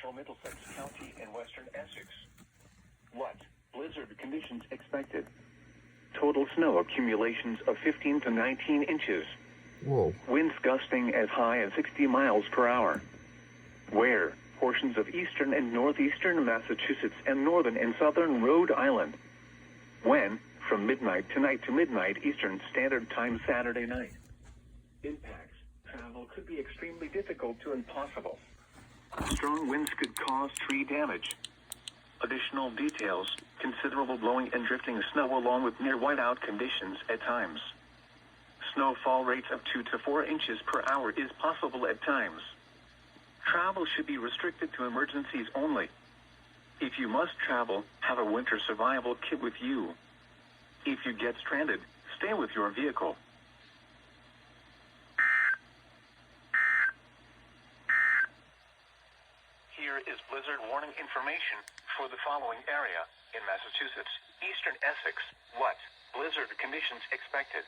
central Middlesex County in western Essex. What? Blizzard conditions expected. Total snow accumulations of 15 to 19 inches. Whoa. Winds gusting as high as 60 miles per hour. Where? Portions of eastern and northeastern Massachusetts and northern and southern Rhode Island. When? From midnight tonight to midnight Eastern Standard Time Saturday night. Impacts. Travel could be extremely difficult to impossible. Strong winds could cause tree damage. Additional details, considerable blowing and drifting snow along with near whiteout conditions at times. Snowfall rates of 2 to 4 inches per hour is possible at times. Travel should be restricted to emergencies only. If you must travel, have a winter survival kit with you. If you get stranded, stay with your vehicle. Here is blizzard warning information for the following area in Massachusetts, eastern Essex. What? Blizzard conditions expected.